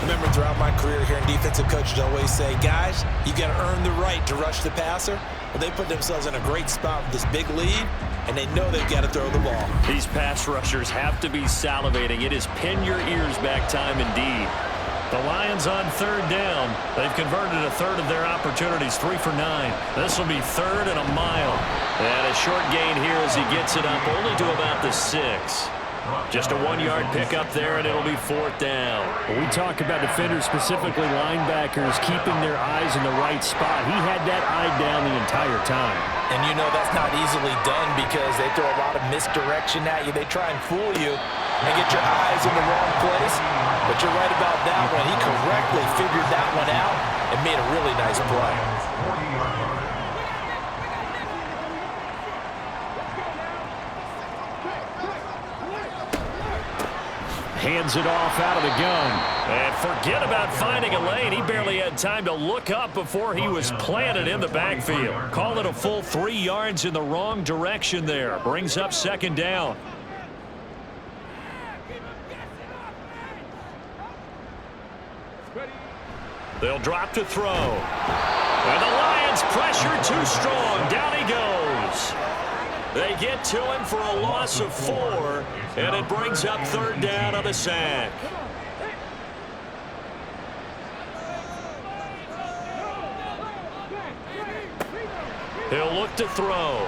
Remember, throughout my career here in defensive coaches always say, guys, you got to earn the right to rush the passer. Well, they put themselves in a great spot with this big lead, and they know they've got to throw the ball. These pass rushers have to be salivating. It is pin your ears back time indeed. The Lions on 3rd down. They've converted a 1/3 of their opportunities, 3 for 9. This will be 3rd and a mile. And a short gain here as he gets it up only to about the 6. Just a 1-yard pickup there, and it'll be 4th down. We talk about defenders, specifically linebackers, keeping their eyes in the right spot. He had that eye down the entire time. And you know that's not easily done because they throw a lot of misdirection at you. They try and fool you and get your eyes in the wrong place. But you're right about that one. He correctly figured that one out and made a really nice play. Hands it off out of the gun. And forget about finding a lane. He barely had time to look up before he was planted in the backfield. Call it a full 3 yards in the wrong direction there. Brings up 2nd down. They'll drop to throw. And the Lions pressure too strong. Down he goes. They get to him for a loss of 4, and it brings up 3rd down on the sack. He'll look to throw.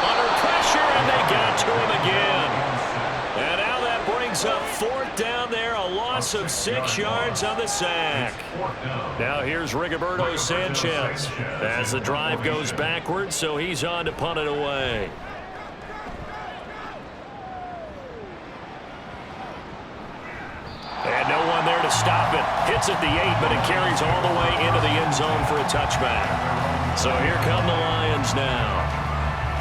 Under pressure, and they got to him again. And now that brings brings up 4th down there, a loss of 6 yards on the sack. Now here's Rigoberto Sanchez as the drive goes backwards, so he's on to punt it away. And no one there to stop it. Hits at the 8, but it carries all the way into the end zone for a touchback. So here come the Lions now.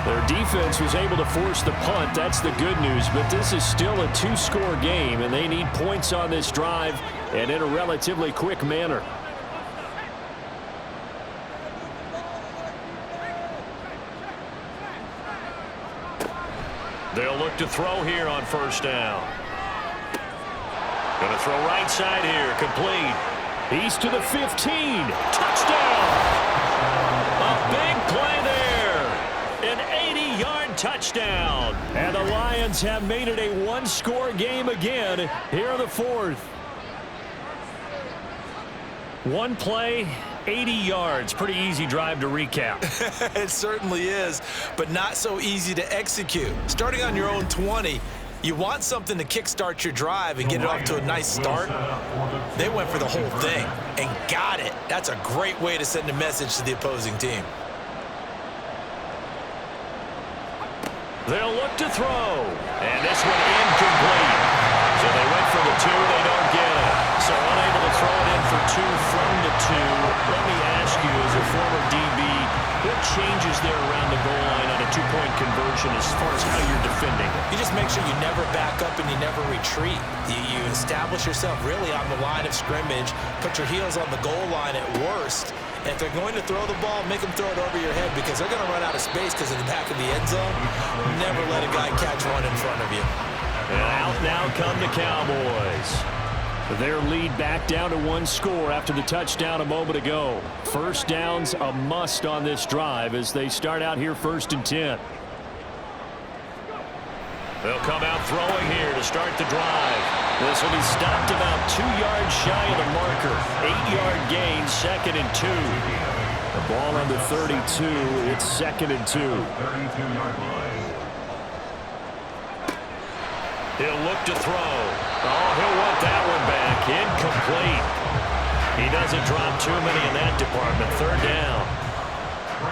Their defense was able to force the punt. That's the good news, but this is still a 2-score game, and they need points on this drive and in a relatively quick manner. They'll look to throw here on 1st down. Going to throw right side here, complete. He's to the 15. Touchdown! A big play there. An 80-yard touchdown. And the Lions have made it a 1-score game again here in the 4th. One play, 80 yards. Pretty easy drive to recap. It certainly is, but not so easy to execute. Starting on your own 20, you want something to kickstart your drive and get it off to a nice start. They went for the whole thing and got it. That's a great way to send a message to the opposing team. They'll look to throw. And this one incomplete. So they went for the 2. They don't get it. So unable to throw it in for 2 from the 2. Let me ask you, as a former DB, what changes there around the goal line on a 2-point conversion as far as how you're defending? You just make sure you never back up and you never retreat. You establish yourself really on the line of scrimmage, put your heels on the goal line at worst. And if they're going to throw the ball, make them throw it over your head because they're going to run out of space because in the back of the end zone, never let a guy catch one in front of you. And out now come the Cowboys. Their lead back down to 1 score after the touchdown a moment ago. 1st down's a must on this drive as they start out here 1st and 10. They'll come out throwing here to start the drive. This will be stopped about 2 yards shy of the marker. 8-yard gain, 2nd and 2. The ball on the 32. It's 2nd and 2. 32-yard line. He'll look to throw. Oh, he'll want that one back. Incomplete. He doesn't drop too many in that department. 3rd down.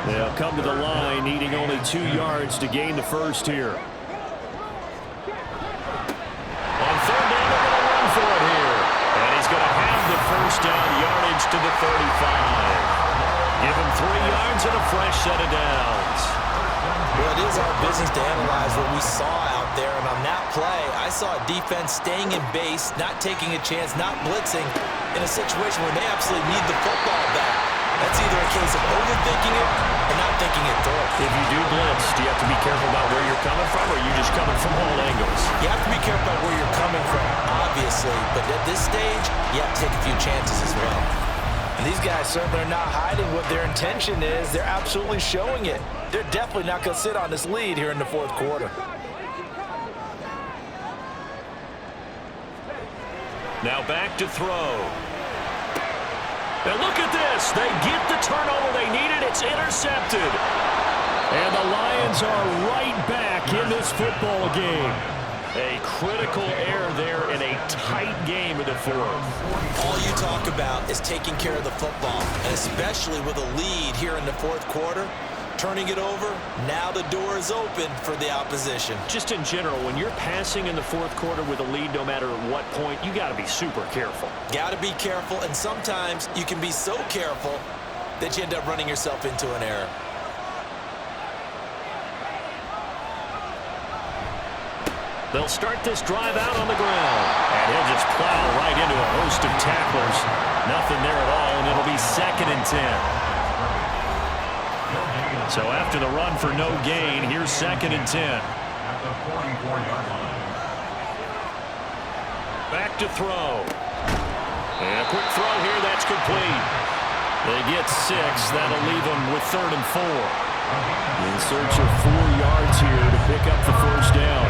They'll come to the line, needing only 2 yards to gain the 1st here. On 3rd down, they're going to run for it here. And he's going to have the 1st down, yardage to the 35. Give him 3 yards and a fresh set of downs. Well, it is our business to analyze what we saw out there, and on that play, I saw a defense staying in base, not taking a chance, not blitzing, in a situation where they absolutely need the football back. That's either a case of overthinking it or not thinking it through. If you do blitz, do you have to be careful about where you're coming from, or are you just coming from all angles? You have to be careful about where you're coming from, obviously, but at this stage, you have to take a few chances as well. And these guys certainly are not hiding what their intention is. They're absolutely showing it. They're definitely not going to sit on this lead here in the 4th quarter. Now back to throw. And look at this. They get the turnover they needed. It's intercepted. And the Lions are right back in this football game. A critical error there in a tight game in the 4th. All you talk about is taking care of the football, and especially with a lead here in the 4th quarter, turning it over, now the door is open for the opposition. Just in general, when you're passing in the 4th quarter with a lead, no matter at what point, you got to be super careful. Got to be careful, and sometimes you can be so careful that you end up running yourself into an error. They'll start this drive out on the ground. And he'll just plow right into a host of tacklers. Nothing there at all, and it'll be 2nd and 10. So after the run for no gain, here's 2nd and 10. At the 44-yard line. Back to throw. And a quick throw here, that's complete. They get 6. That'll leave them with 3rd and 4. In search of 4 yards here to pick up the 1st down.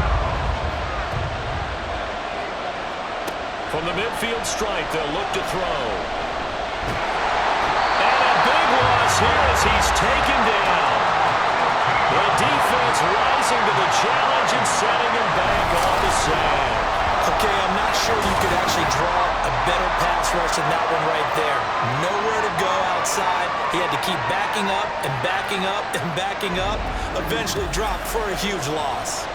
From the midfield strike, they'll look to throw. And a big loss here as he's taken down. The defense rising to the challenge and setting him back on the sack. Okay, I'm not sure you could actually draw a better pass rush than that one right there. Nowhere to go outside. He had to keep backing up and backing up and backing up. Eventually dropped for a huge loss.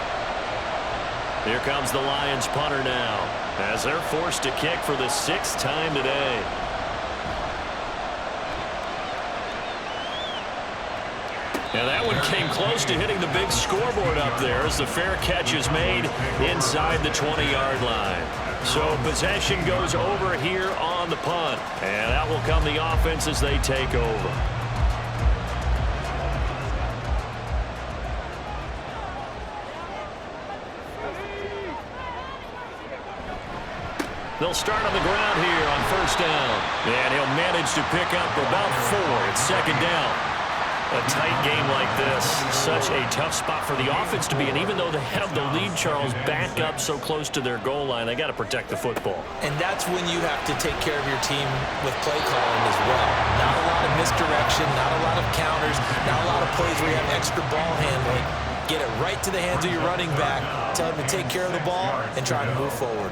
Here comes the Lions punter now, as they're forced to kick for the 6th time today. And that one came close to hitting the big scoreboard up there as the fair catch is made inside the 20-yard line. So possession goes over here on the punt. And that will come the offense as they take over. They'll start on the ground here on 1st down. And he'll manage to pick up about 4. It's 2nd down. A tight game like this, such a tough spot for the offense to be in. Even though they have the lead, Charles, back up so close to their goal line, they got to protect the football. And that's when you have to take care of your team with play calling as well. Not a lot of misdirection, not a lot of counters, not a lot of plays where you have extra ball handling. Get it right to the hands of your running back, tell him to take care of the ball, and try to move forward.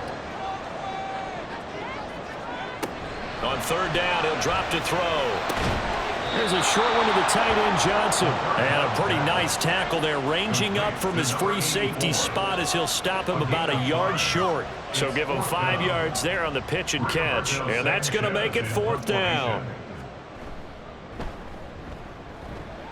On 3rd down, he'll drop to throw. There's a short one to the tight end, Johnson. And a pretty nice tackle there, ranging up from his free safety spot as he'll stop him about a yard short. So give him 5 yards there on the pitch and catch. And that's going to make it 4th down.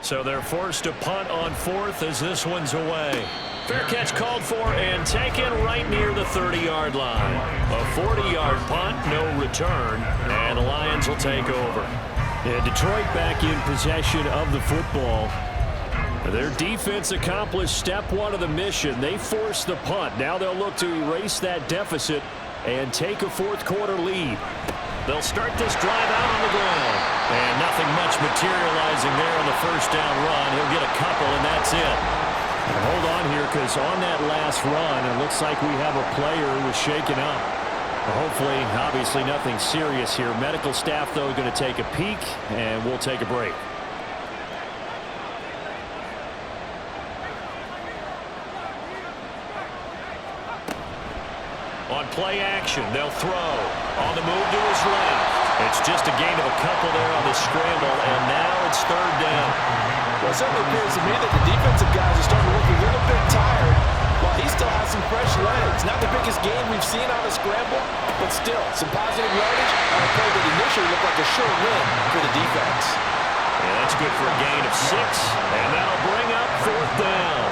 So they're forced to punt on 4th as this one's away. Fair catch called for and taken right near the 30-yard line. A 40-yard punt, no return, and the Lions will take over. And Detroit back in possession of the football. Their defense accomplished step 1 of the mission. They forced the punt. Now they'll look to erase that deficit and take a 4th quarter lead. They'll start this drive out on the ground. And nothing much materializing there on the 1st down run. He'll get a couple, and that's it. And hold on here, because on that last run, it looks like we have a player who was shaken up. Hopefully, obviously nothing serious here. Medical staff, though, going to take a peek, and we'll take a break. On play action, they'll throw. On the move to his left. It's just a gain of a couple there on the scramble, and now it's 3rd down. Well, it certainly appears to me that the defensive guys are starting to look a little bit tired, while he still has some fresh legs. Not the biggest gain we've seen on a scramble, but still, some positive yardage on a play that initially looked like a sure win for the defense. Yeah, that's good for a gain of 6, and that'll bring up 4th down.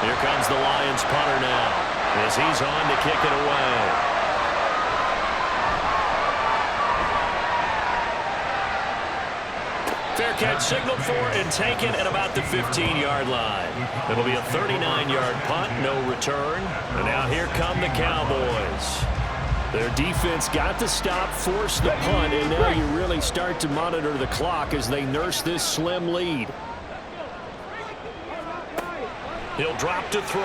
Here comes the Lions punter now, as he's on to kick it away. Fair catch signaled for and taken at about the 15-yard line. It'll be a 39-yard punt, no return. And now here come the Cowboys. Their defense got to stop, force the punt, and now you really start to monitor the clock as they nurse this slim lead. He'll drop to throw.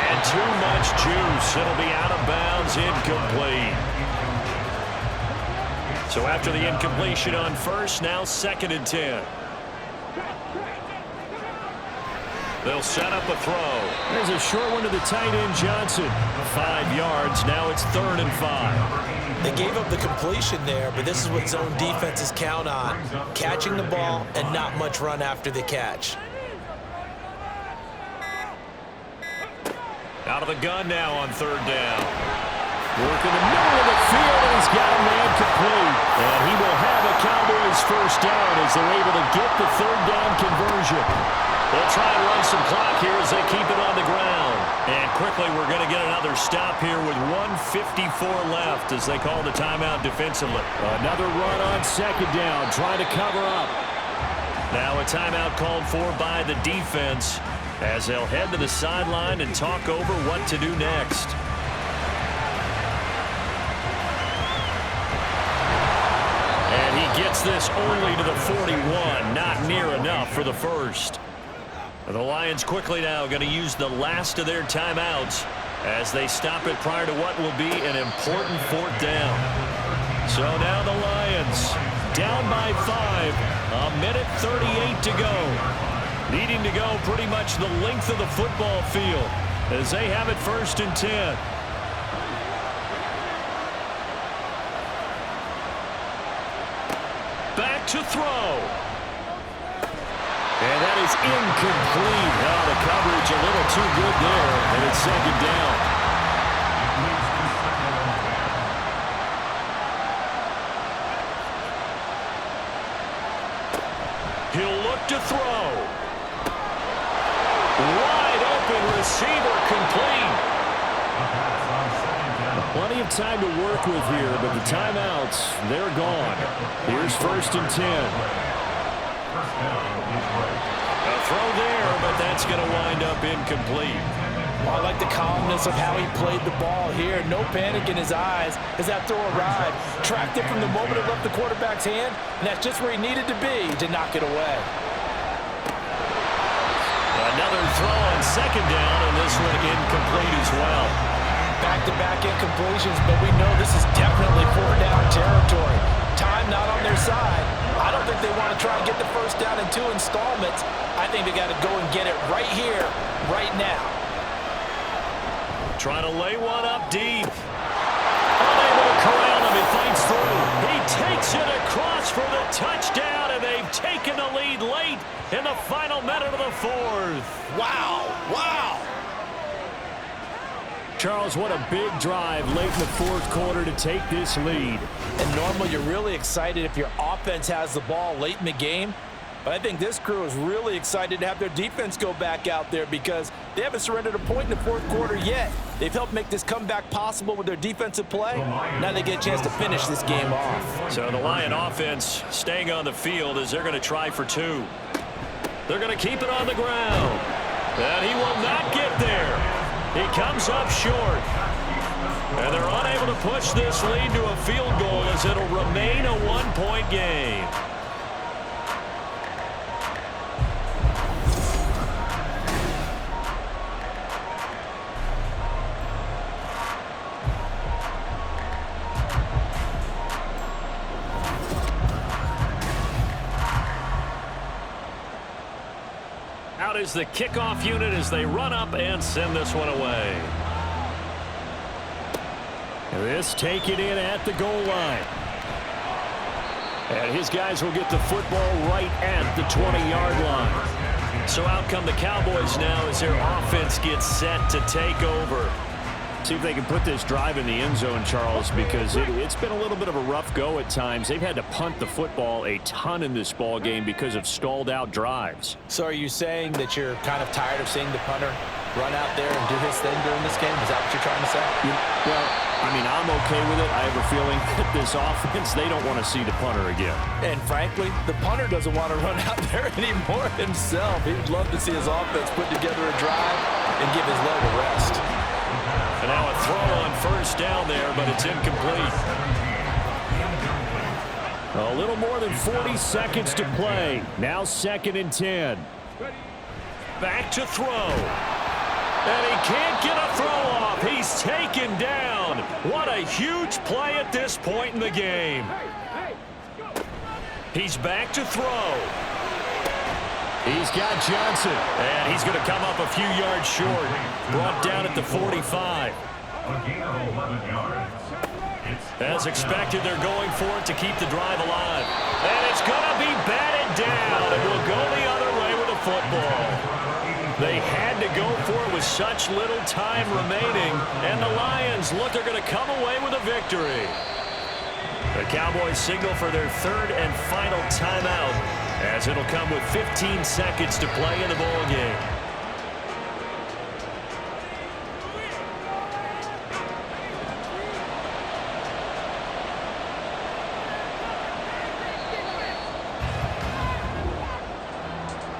And too much juice. It'll be out of bounds, incomplete. So after the incompletion on 1st, now 2nd and 10. They'll set up a throw. There's a short one to the tight end, Johnson. 5 yards. Now it's 3rd and 5. They gave up the completion there, but this is what zone defenses count on. Catching the ball and not much run after the catch. Out of the gun now on 3rd down. Work in the middle of the field, and he's got a man complete. And he will have a Cowboys 1st down as they're able to get the 3rd down conversion. They'll try and run some clock here as they keep it on the ground. And quickly, we're going to get another stop here with 1:54 left as they call the timeout defensively. Another run on 2nd down, trying to cover up. Now a timeout called for by the defense as they'll head to the sideline and talk over what to do next. Gets this only to the 41, not near enough for the 1st. The Lions quickly now going to use the last of their timeouts as they stop it prior to what will be an important 4th down. So now the Lions down by 5, a minute 38 to go. Needing to go pretty much the length of the football field. as they have it 1st and 10. Back to throw. And that is incomplete. Oh, the coverage a little too good there, and it's 2nd down. He'll look to throw. Wide open receiver complete. Plenty of time to work with here, but the timeouts, they're gone. Here's 1st and 10. A throw there, but that's going to wind up incomplete. Well, I like the calmness of how he played the ball here. No panic in his eyes as that throw arrived. Tracked it from the moment it left the quarterback's hand, and that's just where he needed to be to knock it away. Another throw on 2nd down, and this one incomplete as well. Back-to-back incompletions, but we know this is definitely 4-down territory. Time not on their side. I don't think they want to try and get the 1st down in 2 installments. I think they got to go and get it right here, right now. Trying to lay one up deep. Unable to corral him. He fights through. He takes it across for the touchdown, and they've taken the lead late in the final minute of the 4th. Wow, wow. Charles, what a big drive late in the 4th quarter to take this lead. And normally you're really excited if your offense has the ball late in the game. But I think this crew is really excited to have their defense go back out there because they haven't surrendered a point in the 4th quarter yet. They've helped make this comeback possible with their defensive play. Now they get a chance to finish this game off. So the Lion offense staying on the field as they're going to try for 2. They're going to keep it on the ground. And he will not get there. He comes up short. And they're unable to push this lead to a field goal as it'll remain a 1-point game. Out is the kickoff unit as they run up and send this one away. This taken in at the goal line. And his guys will get the football right at the 20-yard line. So out come the Cowboys now as their offense gets set to take over. See if they can put this drive in the end zone, Charles, because it's been a little bit of a rough go at times. They've had to punt the football a ton in this ball game because of stalled out drives. So are you saying that you're kind of tired of seeing the punter run out there and do his thing during this game? Is that what you're trying to say? Well, I mean, I'm okay with it. I have a feeling that this offense, they don't want to see the punter again. And frankly, the punter doesn't want to run out there anymore himself. He'd love to see his offense put together a drive and give his leg a rest. And now a throw on 1st down there, but it's incomplete. A little more than 40 seconds to play. Now 2nd and 10. Back to throw. And he can't get a throw off. He's taken down. What a huge play at this point in the game. He's back to throw. He's got Johnson. And he's going to come up a few yards short. Brought down at the 45. As expected, they're going for it to keep the drive alive. And it's going to be batted down. It will go the other way with the football. They had to go for it with such little time remaining. And the Lions look, they're going to come away with a victory. The Cowboys signal for their 3rd and final timeout, as it'll come with 15 seconds to play in the ball game.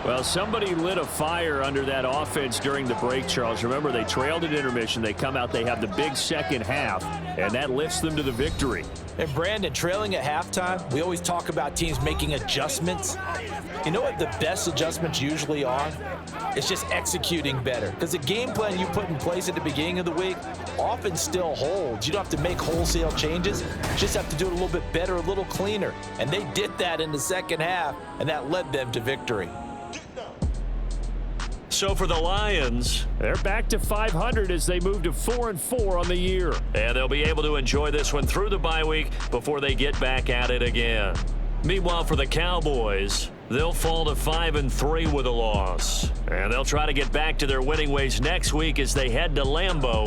Well, somebody lit a fire under that offense during the break, Charles. Remember, they trailed at intermission. They come out, they have the big second half, and that lifts them to the victory. And Brandon, trailing at halftime, we always talk about teams making adjustments. You know what the best adjustments usually are? It's just executing better. Because the game plan you put in place at the beginning of the week often still holds. You don't have to make wholesale changes. You just have to do it a little bit better, a little cleaner. And they did that in the second half, and that led them to victory. So for the Lions, they're back to 500 as they move to 4-4 on the year. And they'll be able to enjoy this one through the bye week before they get back at it again. Meanwhile, for the Cowboys, they'll fall to 5-3 with a loss. And they'll try to get back to their winning ways next week as they head to Lambeau